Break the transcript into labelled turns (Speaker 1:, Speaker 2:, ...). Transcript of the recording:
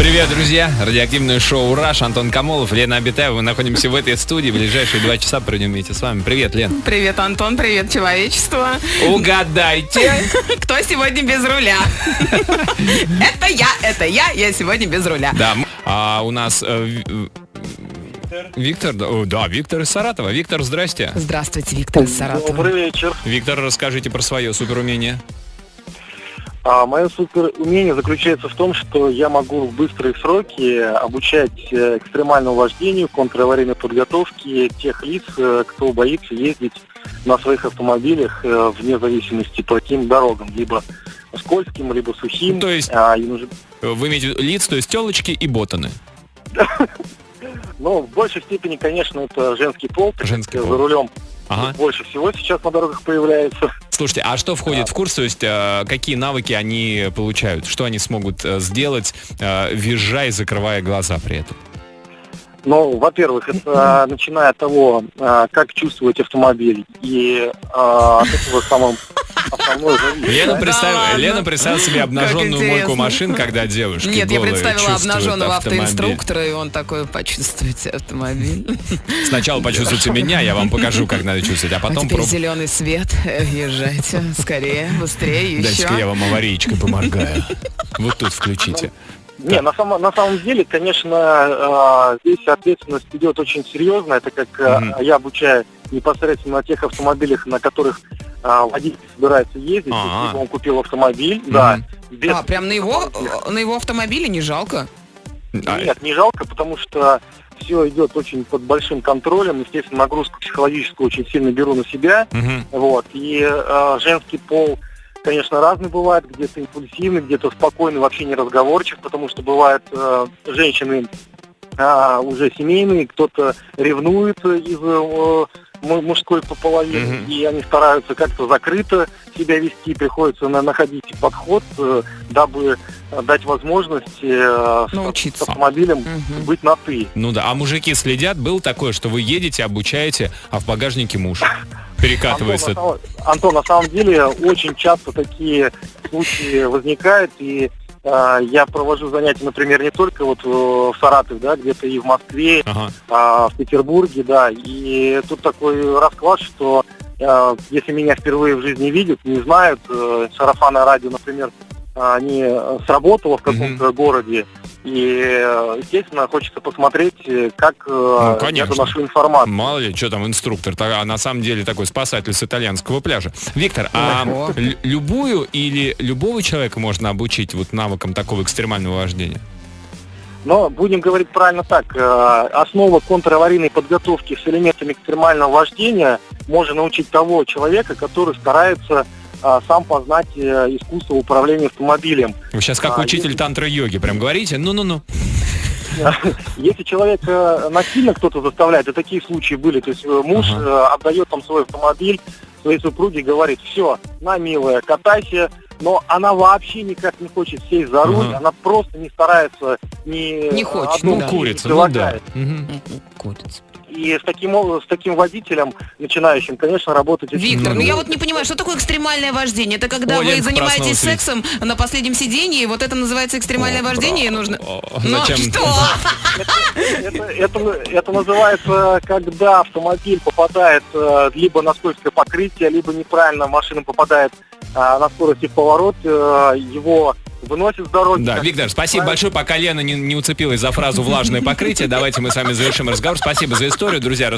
Speaker 1: Привет, друзья! Радиоактивное шоу «Раш», Антон Камолов, Лена Абитаева. Мы находимся в этой студии. В ближайшие 2 часа проведем вместе с вами. Привет, Лен.
Speaker 2: Привет, Антон, привет, человечество.
Speaker 1: Угадайте.
Speaker 2: Кто сегодня без руля? Это я сегодня без руля.
Speaker 1: Да, у нас Виктор, да, Виктор из Саратова. Виктор, здрасте.
Speaker 2: Здравствуйте, Виктор из Саратова.
Speaker 3: Добрый вечер.
Speaker 1: Виктор, расскажите про свое суперумение.
Speaker 3: Мое суперумение заключается в том, что я могу в быстрые сроки обучать экстремальному вождению, контраварийной подготовке тех лиц, кто боится ездить на своих автомобилях вне зависимости по каким дорогам, либо скользким, либо сухим.
Speaker 1: То есть вы имеете в виду лиц, то есть телочки и ботаны?
Speaker 3: Но в большей степени, конечно, это женский пол.
Speaker 1: Женский пол.
Speaker 3: За рулем
Speaker 1: Ага.
Speaker 3: больше всего сейчас на дорогах появляется.
Speaker 1: Слушайте, а что входит в курс, то есть какие навыки они получают? Что они смогут сделать, визжа и закрывая глаза при этом?
Speaker 3: Ну, во-первых, это начиная от того, как чувствовать автомобиль, и от этого основное зависит.
Speaker 1: Лена представила себе обнаженную мойку
Speaker 2: интересно.
Speaker 1: машин, когда девушки
Speaker 2: Нет, я
Speaker 1: голые
Speaker 2: представила
Speaker 1: чувствуют
Speaker 2: обнаженного
Speaker 1: автомобиль.
Speaker 2: автоинструктора, и он такой: почувствуйте автомобиль.
Speaker 1: Сначала почувствуйте меня, я вам покажу, как надо чувствовать, а
Speaker 2: А
Speaker 1: потом
Speaker 2: теперь зеленый свет, езжайте, скорее, быстрее,
Speaker 1: дайте-ка я
Speaker 2: еще.
Speaker 1: вам аварийкой поморгаю. Вот тут включите.
Speaker 3: Не, на самом деле, конечно, здесь ответственность идет очень серьезно. Это как я обучаю непосредственно на тех автомобилях, на которых водитель собирается ездить. Если он купил автомобиль, да.
Speaker 2: Прям на его автомобиле не жалко?
Speaker 3: Нет, не жалко, потому что все идет очень под большим контролем. Естественно, нагрузку психологическую очень сильно беру на себя. Вот. И женский пол, конечно, разный бывает, где-то импульсивный, где-то спокойный, вообще не разговорчив, потому что бывают женщины уже семейные, кто-то ревнует из мужской половины, и они стараются как-то закрыто себя вести, приходится находить подход, дабы дать возможность с автомобилем быть на «ты».
Speaker 1: Ну да, а мужики следят? Было такое, что вы едете, обучаете, а в багажнике муж перекатывается?
Speaker 3: Антон, на самом деле, очень часто такие случаи возникают, и я провожу занятия, например, не только вот в Саратове, да, где-то и в Москве, в Петербурге, да, и тут такой расклад, что если меня впервые в жизни видят, не знают, сарафанное радио, например, не сработало в каком-то городе, и, естественно, хочется посмотреть, как я доношу информацию.
Speaker 1: Мало ли, что там инструктор, а на самом деле такой спасатель с итальянского пляжа. Виктор, любую или любого человека можно обучить вот навыкам такого экстремального вождения?
Speaker 3: Но будем говорить правильно так. Основа контраварийной подготовки с элементами экстремального вождения можно научить того человека, который старается сам познать искусство управления автомобилем.
Speaker 1: Вы сейчас как учитель тантра-йоги прям говорите? Ну-ну-ну.
Speaker 3: Если человека насильно кто-то заставляет, и такие случаи были, то есть муж отдает там свой автомобиль своей супруге, говорит: все, на, милая, катайся, но она вообще никак не хочет сесть за руль, она просто не старается,
Speaker 2: не хочет,
Speaker 1: курица,
Speaker 2: курица.
Speaker 3: И с таким водителем начинающим, конечно, работать...
Speaker 2: Виктор, я вот не понимаю, что такое экстремальное вождение? Это когда вы занимаетесь сексом на последнем сиденье, и вот это называется экстремальное вождение, и нужно...
Speaker 1: Зачем?
Speaker 2: Что?
Speaker 3: Это называется, когда автомобиль попадает либо на скользкое покрытие, либо неправильно машина попадает на скорости в поворот, его выносит с дороги.
Speaker 1: Да, Виктор, спасибо большое, пока Лена не уцепилась за фразу «влажное покрытие». Давайте мы с вами завершим разговор. Спасибо за историю, друзья.